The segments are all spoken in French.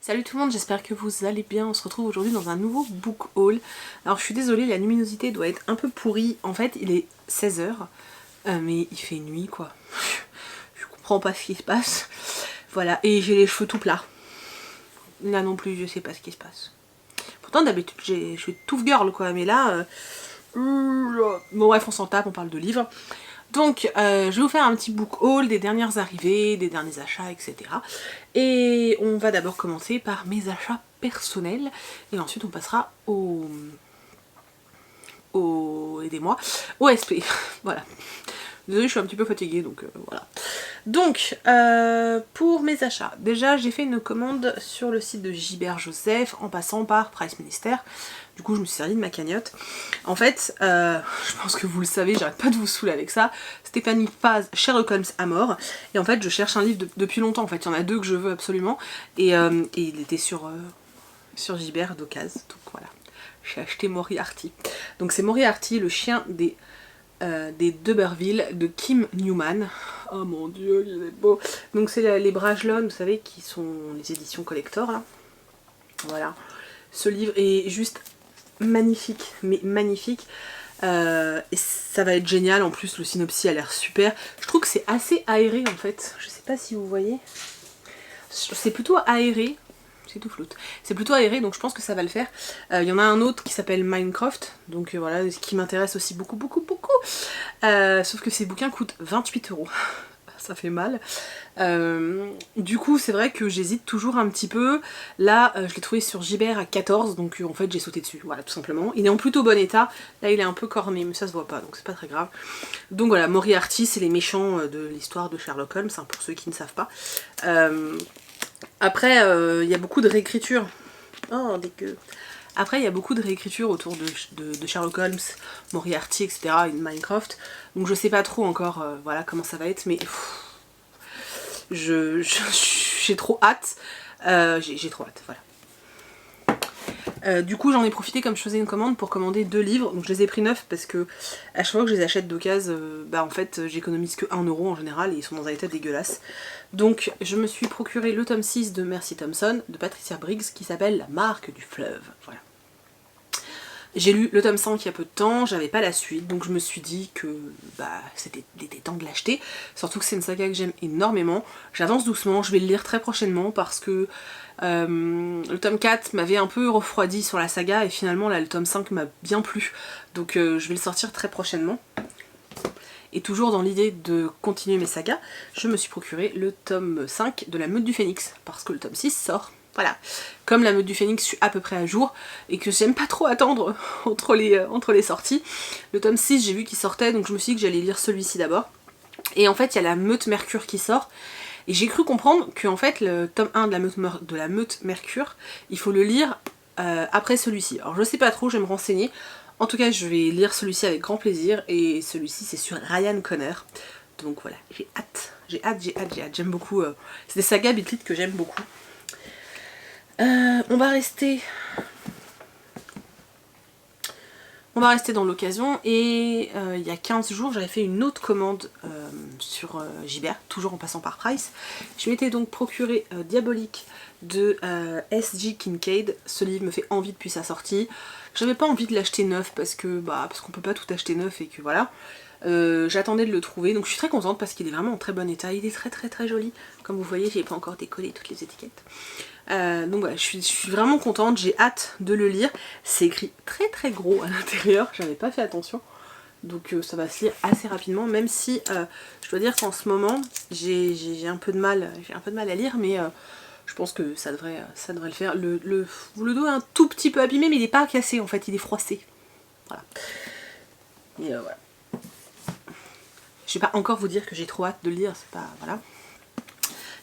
Salut tout le monde, j'espère que vous allez bien. On se retrouve aujourd'hui dans un nouveau book haul. Alors je suis désolée, la luminosité doit être un peu pourrie. En fait, il est 16 h, mais il fait nuit quoi. Je comprends pas ce qui se passe. Voilà, et j'ai les cheveux tout plats. Là non plus, je sais pas ce qui se passe. Pourtant d'habitude, je suis tough girl quoi, mais là... Bon bref, on s'en tape, on parle de livres. Donc je vais vous faire un petit book haul des dernières arrivées, des derniers achats, etc. Et on va d'abord commencer par mes achats personnels et ensuite on passera aidez-moi, au SP. Voilà. Désolée, je suis un petit peu fatiguée, donc voilà. Donc, pour mes achats, déjà j'ai fait une commande sur le site de Gilbert Joseph en passant par Price Minister. Du coup, je me suis servi de ma cagnotte. En fait, je pense que vous le savez, j'arrête pas de vous saouler avec ça. Stéphanie Paz, Sherlock Holmes à mort. Et en fait, je cherche un livre depuis longtemps. En fait, il y en a deux que je veux absolument. Et il était sur Gilbert d'occasion. Donc voilà, j'ai acheté Moriarty. Donc c'est Moriarty, le chien des D'Urberville de Kim Newman. Oh mon dieu, il est beau. Donc c'est les Brajlon, vous savez, qui sont les éditions collector là. Voilà. Ce livre est juste magnifique, mais magnifique. Et ça va être génial, en plus le synopsis a l'air super. Je trouve que c'est assez aéré en fait. Je sais pas si vous voyez. C'est plutôt aéré. C'est tout floute. C'est plutôt aéré, donc je pense que ça va le faire. Il y en a un autre qui s'appelle Minecraft, donc voilà, ce qui m'intéresse aussi beaucoup. Sauf que ces bouquins coûtent 28 €. Ça fait mal. Du coup, c'est vrai que j'hésite toujours un petit peu. Là, je l'ai trouvé sur Gibert à 14, donc en fait j'ai sauté dessus, voilà, tout simplement. Il est en plutôt bon état. Là, il est un peu corné, mais ça se voit pas, donc c'est pas très grave. Donc voilà, Moriarty, c'est les méchants de l'histoire de Sherlock Holmes, hein, pour ceux qui ne savent pas. Après, il y a beaucoup de réécriture. Oh, dégueu. Après, il y a beaucoup de réécriture autour de Sherlock Holmes, Moriarty, etc. et de Minecraft. Donc je sais pas trop encore voilà, comment ça va être, mais j'ai trop hâte. J'ai trop hâte, voilà. Du coup j'en ai profité comme je faisais une commande pour commander 2 livres, donc je les ai pris 9 parce que à chaque fois que je les achète d'occasion, bah en fait j'économise que 1 € en général et ils sont dans un état dégueulasse. Donc je me suis procuré le tome 6 de Mercy Thompson, de Patricia Briggs, qui s'appelle La marque du fleuve, voilà. J'ai lu le tome 5 il y a peu de temps, j'avais pas la suite, donc je me suis dit que bah c'était temps de l'acheter. Surtout que c'est une saga que j'aime énormément. J'avance doucement, je vais le lire très prochainement parce que le tome 4 m'avait un peu refroidi sur la saga et finalement là le tome 5 m'a bien plu. Donc je vais le sortir très prochainement. Et toujours dans l'idée de continuer mes sagas, je me suis procuré le tome 5 de La Meute du Phénix, parce que le tome 6 sort. Voilà. Comme La Meute du Phénix, je suis à peu près à jour, et que j'aime pas trop attendre entre les sorties. Le tome 6, j'ai vu qu'il sortait, donc je me suis dit que j'allais lire celui-ci d'abord. Et en fait, il y a La Meute Mercure qui sort, et j'ai cru comprendre que en fait, le tome 1 de la Meute Mercure, il faut le lire après celui-ci. Alors je sais pas trop, je vais me renseigner. En tout cas, je vais lire celui-ci avec grand plaisir, et celui-ci c'est sur Ryan Conner. Donc voilà, j'ai hâte, j'aime beaucoup. C'est des sagas Beatlit que j'aime beaucoup. On va rester dans l'occasion, et il y a 15 jours j'avais fait une autre commande sur Gibert, toujours en passant par Price. Je m'étais donc procuré Diabolique de S.J. Kincaid. Ce livre me fait envie depuis sa sortie. J'avais pas envie de l'acheter neuf parce qu'on peut pas tout acheter neuf et que voilà. J'attendais de le trouver, donc je suis très contente parce qu'il est vraiment en très bon état. Il est très joli. Comme vous voyez, j'ai pas encore décollé toutes les étiquettes. Donc voilà, je suis vraiment contente, j'ai hâte de le lire. C'est écrit très gros à l'intérieur, j'avais pas fait attention. Donc ça va se lire assez rapidement, même si je dois dire qu'en ce moment j'ai un peu de mal à lire, mais je pense que ça devrait le faire. Le dos est un tout petit peu abîmé, mais il n'est pas cassé en fait, il est froissé. Voilà. Et voilà. Je vais pas encore vous dire que j'ai trop hâte de le lire, c'est pas... voilà.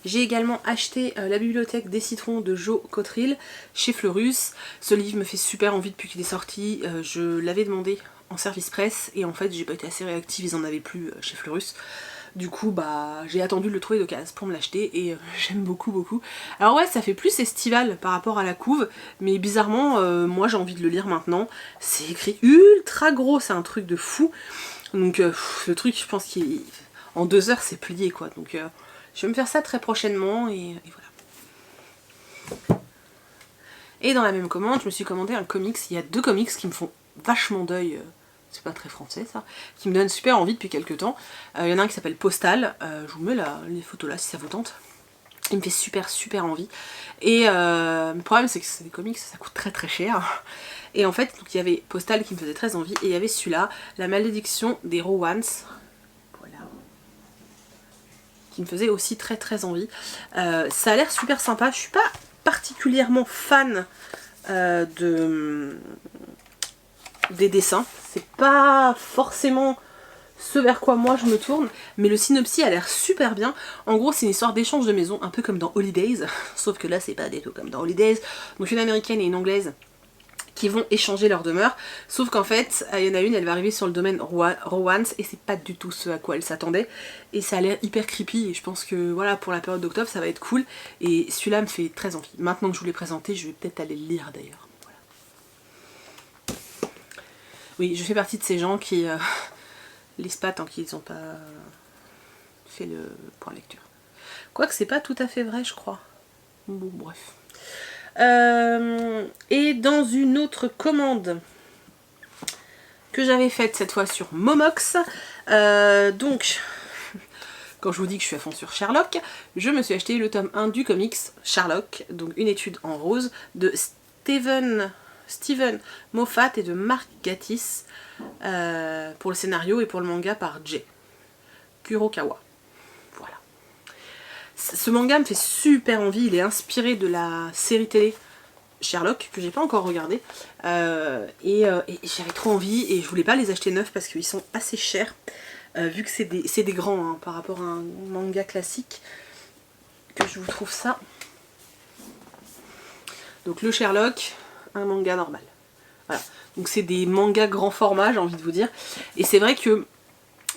J'ai également acheté La bibliothèque des citrons de Jo Cotterill chez Fleurus. Ce livre me fait super envie depuis qu'il est sorti. Je l'avais demandé en service presse et en fait j'ai pas été assez réactive, ils en avaient plus chez Fleurus. Du coup bah j'ai attendu de le trouver d'occasion pour me l'acheter et j'aime beaucoup. Alors ouais, ça fait plus estival par rapport à la couve, mais bizarrement moi j'ai envie de le lire maintenant. C'est écrit ultra gros, c'est un truc de fou. Donc le truc, je pense qu'en 2 heures c'est plié quoi. Donc je vais me faire ça très prochainement et voilà. Et dans la même commande, je me suis commandé un comics. Il y a 2 comics qui me font vachement d'œil. C'est pas très français ça, qui me donne super envie depuis quelques temps. Il y en a un qui s'appelle Postal, je vous mets les photos là si ça vous tente. Il me fait super envie. Et le problème c'est que c'est des comics, ça coûte très cher. Et en fait, donc, il y avait Postal qui me faisait très envie, et il y avait celui-là, La malédiction des Rowans. Voilà. Qui me faisait aussi très envie. Ça a l'air super sympa, je suis pas particulièrement fan des dessins. C'est pas forcément ce vers quoi moi je me tourne, mais le synopsis a l'air super bien. En gros, c'est une histoire d'échange de maison, un peu comme dans Holidays, sauf que là c'est pas du tout comme dans Holidays. Donc une américaine et une anglaise qui vont échanger leur demeure, sauf qu'en fait, il y en a une, elle va arriver sur le domaine Rowans, et c'est pas du tout ce à quoi elle s'attendait, et ça a l'air hyper creepy, et je pense que voilà, pour la période d'octobre, ça va être cool, et celui-là me fait très envie. Maintenant que je vous l'ai présenté, je vais peut-être aller le lire d'ailleurs. Voilà. Oui, je fais partie de ces gens qui lisent pas tant qu'ils n'ont pas fait le point lecture. Quoique c'est pas tout à fait vrai, je crois. Bon, bref. Et dans une autre commande que j'avais faite cette fois sur Momox, donc quand je vous dis que je suis à fond sur Sherlock, je me suis acheté le tome 1 du comics Sherlock, donc une étude en rose de Steven Moffat et de Mark Gatiss pour le scénario, et pour le manga par Jay Kurokawa. Voilà. Ce manga me fait super envie, il est inspiré de la série télé Sherlock, que j'ai pas encore regardé, et j'avais trop envie, et je voulais pas les acheter neufs parce qu'ils sont assez chers, vu que c'est des grands hein, par rapport à un manga classique, que je vous trouve ça. Donc le Sherlock, un manga normal. Voilà. Donc c'est des mangas grand format, j'ai envie de vous dire, et c'est vrai que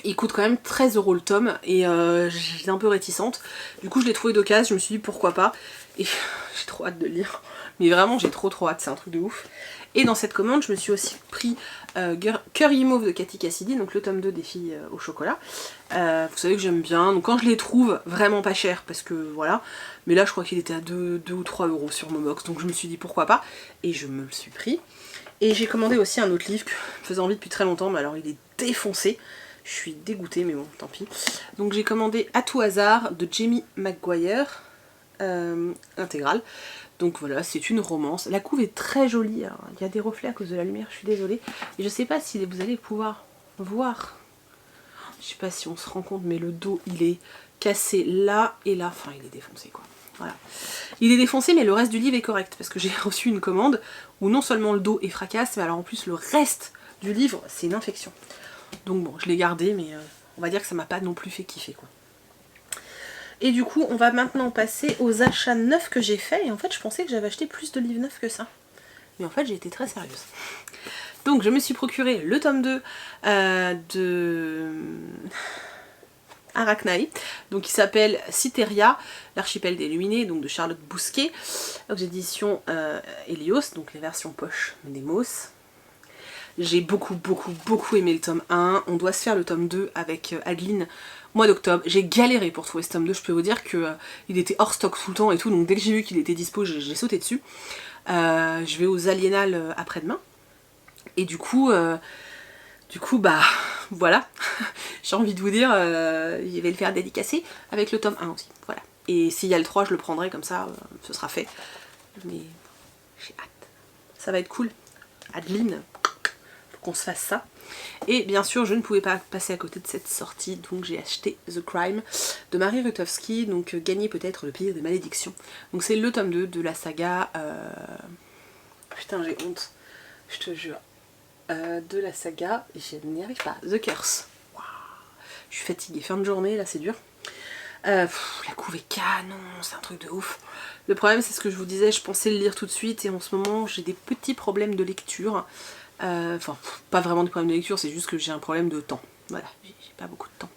il coûte quand même 13 € le tome, et j'étais un peu réticente. Du coup je l'ai trouvé d'occasion, je me suis dit pourquoi pas, et j'ai trop hâte de le lire. Mais vraiment j'ai trop hâte, c'est un truc de ouf. Et dans cette commande je me suis aussi pris Curry Mauve de Cathy Cassidy, donc le tome 2 des filles au chocolat. Vous savez que j'aime bien, donc quand je les trouve vraiment pas chers, parce que voilà, mais là je crois qu'il était à 2 ou 3 € sur Momox, donc je me suis dit pourquoi pas, et je me le suis pris. Et j'ai commandé aussi un autre livre que je faisais envie depuis très longtemps, mais alors il est défoncé. Je suis dégoûtée, mais bon, tant pis. Donc j'ai commandé À tout hasard de Jamie McGuire, intégrale. Donc voilà, c'est une romance. La couve est très jolie, alors, il y a des reflets à cause de la lumière, je suis désolée. Et je sais pas si vous allez pouvoir voir. Je sais pas si on se rend compte, mais le dos, il est cassé là et là. Enfin, il est défoncé, quoi. Voilà. Il est défoncé, mais le reste du livre est correct, parce que j'ai reçu une commande où non seulement le dos est fracasse, mais alors en plus le reste du livre, c'est une infection. Donc bon, je l'ai gardé, mais on va dire que ça m'a pas non plus fait kiffer, quoi. Et du coup, on va maintenant passer aux achats neufs que j'ai faits. Et en fait, je pensais que j'avais acheté plus de livres neufs que ça. Mais en fait, j'ai été très sérieuse. Donc, je me suis procuré le tome 2 de Arachnae, donc qui s'appelle Cytheria, l'archipel des Illuminés, donc de Charlotte Bousquet, aux éditions Helios, donc les versions poche d'Emos. J'ai beaucoup aimé le tome 1, on doit se faire le tome 2 avec Adeline mois d'octobre. J'ai galéré pour trouver ce tome 2, je peux vous dire que il était hors stock tout le temps et tout, donc dès que j'ai vu qu'il était dispo, j'ai sauté dessus. Je vais aux Aliénales après-demain, et du coup bah voilà, j'ai envie de vous dire, je vais le faire dédicacer avec le tome 1 aussi, voilà. Et s'il y a le 3, je le prendrai, comme ça, ce sera fait. Mais j'ai hâte, ça va être cool. Adeline, faut qu'on se fasse ça. Et bien sûr, je ne pouvais pas passer à côté de cette sortie, donc j'ai acheté The Crime de Marie Rutowski, donc Gagner peut-être le pire des malédictions. Donc c'est le tome 2 de la saga... Putain, j'ai honte, je te jure. De la saga, je n'y arrive pas, The Curse. Wow. Je suis fatiguée, fin de journée, là c'est dur. La couve est canon, c'est un truc de ouf. Le problème, c'est ce que je vous disais, je pensais le lire tout de suite, et en ce moment j'ai des petits problèmes de lecture. Enfin, pas vraiment des problèmes de lecture, c'est juste que j'ai un problème de temps. Voilà, j'ai pas beaucoup de temps.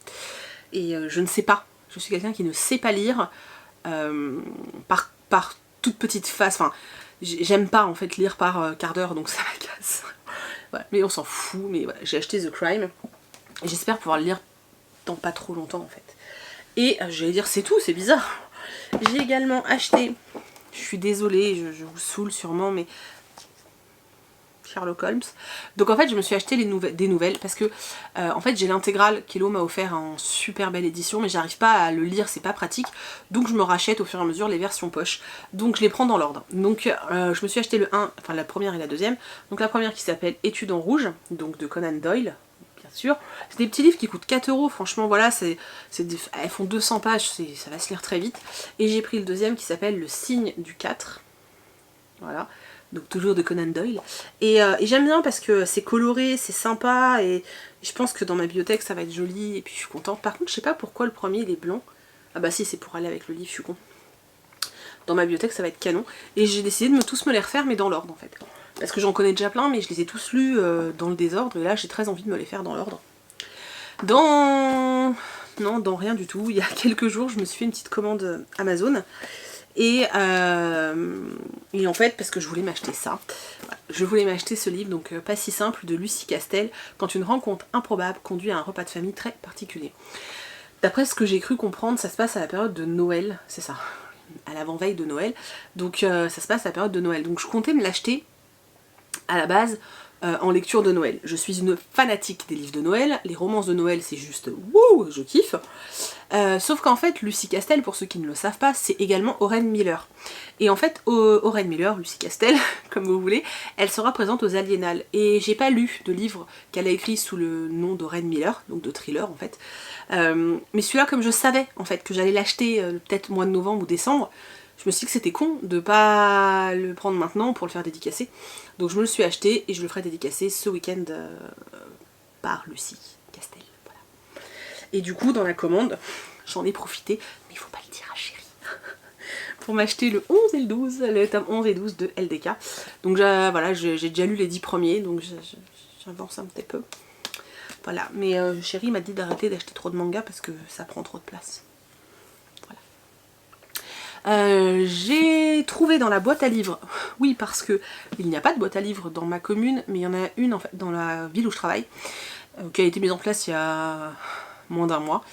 Et je ne sais pas, je suis quelqu'un qui ne sait pas lire par toute petite phase. Enfin, j'aime pas en fait lire par quart d'heure, donc ça m'agace. Voilà, mais on s'en fout, mais voilà, j'ai acheté The Crime, et j'espère pouvoir le lire dans pas trop longtemps en fait. Et j'allais dire c'est tout, c'est bizarre. J'ai également acheté, Je suis désolée, je vous saoule sûrement, mais Sherlock Holmes. Donc en fait je me suis acheté des nouvelles parce que en fait j'ai l'intégrale qu'Hello m'a offert en super belle édition, mais j'arrive pas à le lire, c'est pas pratique, donc je me rachète au fur et à mesure les versions poche, donc je les prends dans l'ordre. Donc je me suis acheté le 1, enfin la première et la deuxième, donc la première qui s'appelle Études en rouge, donc de Conan Doyle, bien sûr. C'est des petits livres qui coûtent 4 €, franchement voilà, elles font 200 pages, ça va se lire très vite. Et j'ai pris le deuxième qui s'appelle Le signe du 4, voilà. Donc toujours de Conan Doyle. Et j'aime bien parce que c'est coloré, c'est sympa, et je pense que dans ma bibliothèque ça va être joli, et puis je suis contente. Par contre je sais pas pourquoi le premier il est blanc. Ah bah si, c'est pour aller avec le livre, je suis con. Dans ma bibliothèque ça va être canon. Et j'ai décidé de tous me les refaire, mais dans l'ordre en fait. Parce que j'en connais déjà plein, mais je les ai tous lus dans le désordre, et là j'ai très envie de me les faire dans l'ordre. Non, dans rien du tout. Il y a quelques jours je me suis fait une petite commande Amazon. Et en fait, parce que je voulais m'acheter ça, je voulais m'acheter ce livre, donc Pas si simple, de Lucie Castel, quand une rencontre improbable conduit à un repas de famille très particulier. D'après ce que j'ai cru comprendre, ça se passe à la période de Noël, c'est ça, à l'avant-veille de Noël, donc ça se passe à la période de Noël. Donc je comptais me l'acheter à la base en lecture de Noël. Je suis une fanatique des livres de Noël, les romances de Noël c'est juste wouh, je kiffe. Sauf qu'en fait, Lucie Castel, pour ceux qui ne le savent pas, c'est également Oren Miller. Et en fait, Oren Miller, Lucie Castel, comme vous voulez, elle sera présente aux Aliénales. Et j'ai pas lu de livre qu'elle a écrit sous le nom d'Oren Miller, donc de thriller en fait. Mais celui-là, comme je savais en fait que j'allais l'acheter peut-être au mois de novembre ou décembre, je me suis dit que c'était con de pas le prendre maintenant pour le faire dédicacer. Donc je me le suis acheté et je le ferai dédicacer ce week-end par Lucie Castel. Voilà. Et du coup, dans la commande, j'en ai profité, mais il faut pas le dire à Chérie, pour m'acheter le 11 et le 12, le tome 11 et 12 de LDK. Donc voilà, j'ai déjà lu les 10 premiers, donc j'avance un petit peu. Voilà, mais Chérie m'a dit d'arrêter d'acheter trop de mangas parce que ça prend trop de place. J'ai trouvé dans la boîte à livres, oui parce que il n'y a pas de boîte à livres dans ma commune, mais il y en a une en fait dans la ville où je travaille, qui a été mise en place il y a moins d'1 mois.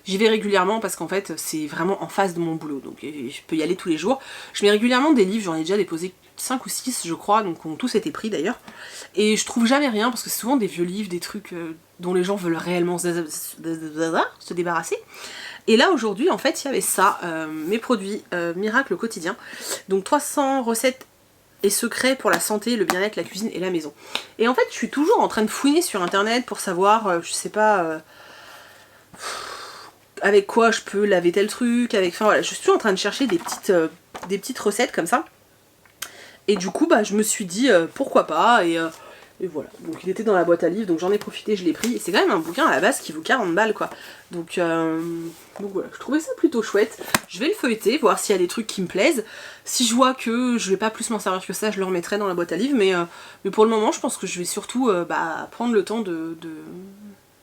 J'y vais régulièrement parce qu'en fait c'est vraiment en face de mon boulot, donc je peux y aller tous les jours. Je mets régulièrement des livres, j'en ai déjà déposé 5 ou 6 je crois, donc ont tous été pris d'ailleurs. Et je trouve jamais rien parce que c'est souvent des vieux livres, des trucs dont les gens veulent réellement se débarrasser. Et là aujourd'hui en fait il y avait ça, mes produits Miracle au quotidien, donc 300 recettes et secrets pour la santé, le bien-être, la cuisine et la maison. Et en fait je suis toujours en train de fouiner sur internet pour savoir, je sais pas, avec quoi je peux laver tel truc, enfin voilà, je suis toujours en train de chercher des petites recettes comme ça. Et du coup bah je me suis dit pourquoi pas, et voilà, donc il était dans la boîte à livres, donc j'en ai profité, je l'ai pris, et c'est quand même un bouquin à la base qui vaut 40 balles quoi. Donc voilà, je trouvais ça plutôt chouette. Je vais le feuilleter, voir s'il y a des trucs qui me plaisent. Si je vois que je vais pas plus m'en servir que ça, je le remettrai dans la boîte à livres, mais pour le moment je pense que je vais surtout prendre le temps de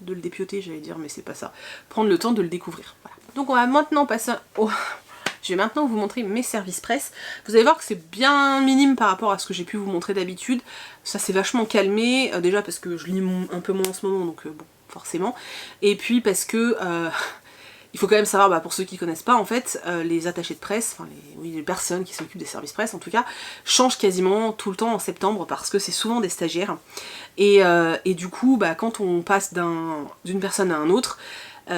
le dépioter, j'allais dire, mais c'est pas ça. Prendre le temps de le découvrir, voilà. Donc on va maintenant passer au... Je vais maintenant vous montrer mes services presse. Vous allez voir que c'est bien minime par rapport à ce que j'ai pu vous montrer d'habitude. Ça s'est vachement calmé, déjà parce que je lis un peu moins en ce moment, donc bon, forcément. Et puis parce que, il faut quand même savoir, pour ceux qui connaissent pas, en fait, les attachés de presse, enfin les personnes qui s'occupent des services presse en tout cas, changent quasiment tout le temps en septembre parce que c'est souvent des stagiaires. Et du coup, quand on passe d'une personne à un autre,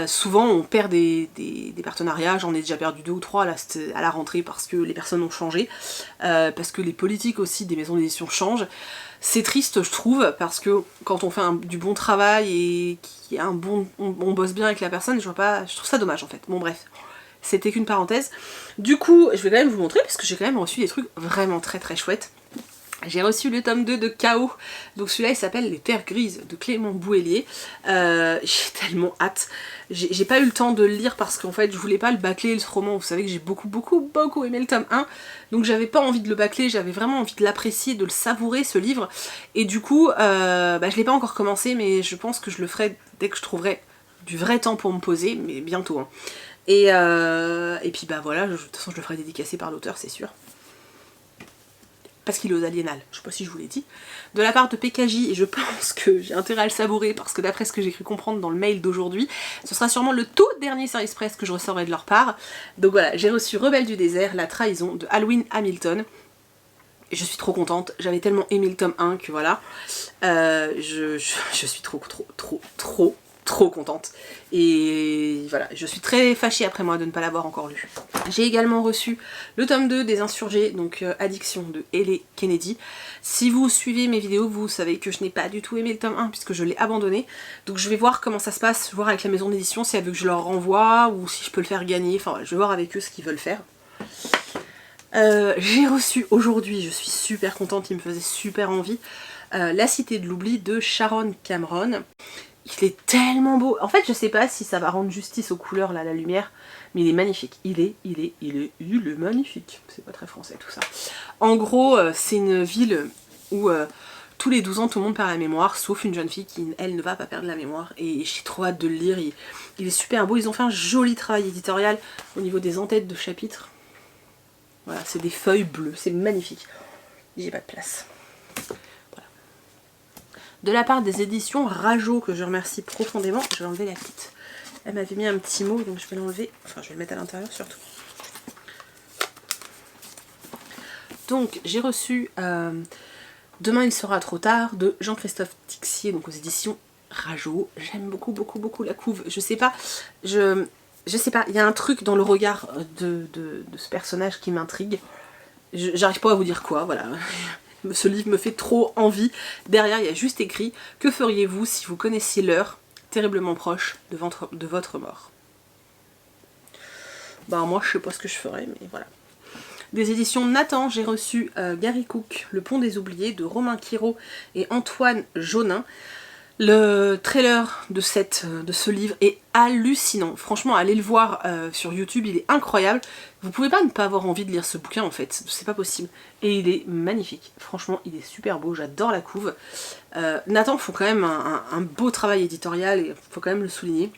souvent on perd des partenariats. J'en ai déjà perdu 2 ou 3 là, à la rentrée parce que les personnes ont changé, parce que les politiques aussi des maisons d'édition changent. C'est triste je trouve, parce que quand on fait du bon travail et qu'il y a on bosse bien avec la personne, je trouve ça dommage en fait. Bon bref, c'était qu'une parenthèse. Du coup je vais quand même vous montrer parce que j'ai quand même reçu des trucs vraiment très très chouettes. J'ai reçu le tome 2 de Chaos, donc celui-là il s'appelle Les Terres Grises de Clément Bouhélier. J'ai tellement hâte. J'ai pas eu le temps de le lire parce qu'en fait je voulais pas le bâcler ce roman. Vous savez que j'ai beaucoup aimé le tome 1, donc j'avais pas envie de le bâcler, j'avais vraiment envie de l'apprécier, de le savourer ce livre. Et du coup, je l'ai pas encore commencé, mais je pense que je le ferai dès que je trouverai du vrai temps pour me poser, mais bientôt. Hein. Et puis voilà, de toute façon je le ferai dédicacer par l'auteur, c'est sûr. parce qu'il est aux Aliénales, je sais pas si je vous l'ai dit, de la part de PKJ, et je pense que j'ai intérêt à le savourer parce que d'après ce que j'ai cru comprendre dans le mail d'aujourd'hui, ce sera sûrement le tout dernier Service Press que je recevrai de leur part. Donc voilà, j'ai reçu Rebelle du désert, la trahison de Alwyn Hamilton. Et je suis trop contente, j'avais tellement aimé le tome 1 que voilà, je suis trop contente. Et voilà, je suis très fâchée après moi de ne pas l'avoir encore lu. J'ai également reçu le tome 2 des Insurgés, donc Addiction de Ellie Kennedy. Si vous suivez mes vidéos, vous savez que je n'ai pas du tout aimé le tome 1 puisque je l'ai abandonné. Donc je vais voir comment ça se passe, voir avec la maison d'édition si elle veut que je leur renvoie ou si je peux le faire gagner. Enfin je vais voir avec eux ce qu'ils veulent faire. J'ai reçu aujourd'hui, je suis super contente, il me faisait super envie, La Cité de l'Oubli de Sharon Cameron. Il est tellement beau. En fait, je sais pas si ça va rendre justice aux couleurs, là, la lumière, mais il est magnifique. Il est magnifique. C'est pas très français tout ça. En gros, c'est une ville où tous les 12 ans, tout le monde perd la mémoire, sauf une jeune fille qui, elle, ne va pas perdre la mémoire. Et j'ai trop hâte de le lire. Il est super beau. Ils ont fait un joli travail éditorial au niveau des en-têtes de chapitres. Voilà, c'est des feuilles bleues, c'est magnifique. J'ai pas de place. Voilà. De la part des éditions Rajo, que je remercie profondément, je vais enlever la petite. Elle m'avait mis un petit mot, donc je vais l'enlever. Enfin, je vais le mettre à l'intérieur surtout. Donc, j'ai reçu Demain il sera trop tard de Jean-Christophe Tixier, donc aux éditions Rajo. J'aime beaucoup la couve. Je sais pas, il y a un truc dans le regard de ce personnage qui m'intrigue. J'arrive pas à vous dire quoi, voilà. Ce livre me fait trop envie. Derrière, il y a juste écrit « Que feriez-vous si vous connaissiez l'heure terriblement proche de votre mort ?» Bah moi, je sais pas ce que je ferais, mais voilà. Des éditions Nathan, j'ai reçu Gary Cook, Le Pont des Oubliés, de Romain Quiraud et Antoine Jaunin. Le trailer de ce livre est hallucinant. Franchement, allez le voir sur YouTube, il est incroyable. Vous pouvez pas ne pas avoir envie de lire ce bouquin en fait, c'est pas possible. Et il est magnifique. Franchement, il est super beau, j'adore la couve. Nathan font quand même un beau travail éditorial, et faut quand même le souligner.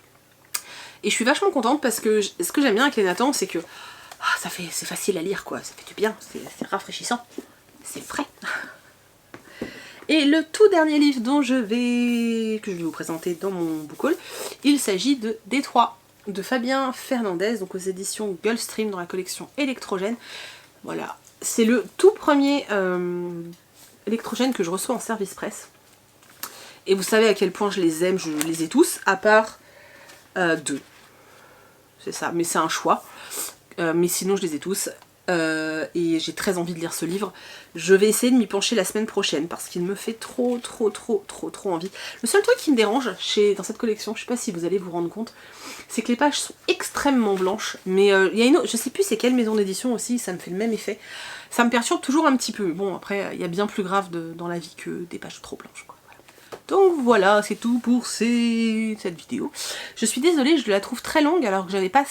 Et je suis vachement contente parce que ce que j'aime bien avec les Nathan, c'est que c'est facile à lire quoi, ça fait du bien, c'est rafraîchissant, c'est frais. Et le tout dernier livre que je vais vous présenter dans mon book haul, il s'agit de Détroit de Fabien Fernandez, donc aux éditions Gulfstream dans la collection Électrogène. Voilà, c'est le tout premier Électrogène que je reçois en service presse. Et vous savez à quel point je les aime, je les ai tous, à part 2. C'est ça, mais c'est un choix. Mais sinon je les ai tous. Et j'ai très envie de lire ce livre. Je vais essayer de m'y pencher la semaine prochaine parce qu'il me fait trop envie. Le seul truc qui me dérange dans cette collection, je sais pas si vous allez vous rendre compte, c'est que les pages sont extrêmement blanches, mais il y a une autre, je sais plus c'est quelle maison d'édition aussi, ça me fait le même effet. Ça me perturbe toujours un petit peu. Bon après, il y a bien plus grave dans la vie que des pages trop blanches quoi. Donc voilà, c'est tout pour cette vidéo. Je suis désolée, je la trouve très longue alors que j'avais pas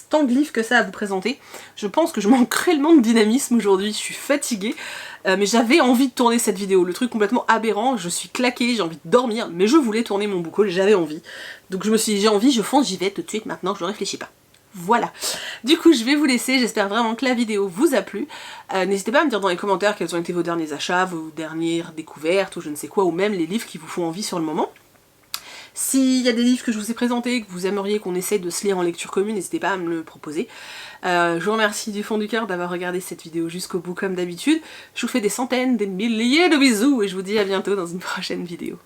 tant de livres que ça à vous présenter. Je pense que je manque cruellement de dynamisme aujourd'hui, je suis fatiguée. Mais j'avais envie de tourner cette vidéo, le truc complètement aberrant, je suis claquée, j'ai envie de dormir, mais je voulais tourner mon book haul, j'avais envie. Donc je me suis dit j'ai envie, je fonce, j'y vais tout de suite maintenant, je ne réfléchis pas. Voilà, du coup je vais vous laisser, j'espère vraiment que la vidéo vous a plu. N'hésitez pas à me dire dans les commentaires quels ont été vos derniers achats, vos dernières découvertes ou je ne sais quoi, ou même les livres qui vous font envie sur le moment. S'il y a des livres que je vous ai présentés, que vous aimeriez qu'on essaye de se lire en lecture commune, n'hésitez pas à me le proposer. Je vous remercie du fond du cœur d'avoir regardé cette vidéo jusqu'au bout comme d'habitude. Je vous fais des centaines, des milliers de bisous et je vous dis à bientôt dans une prochaine vidéo.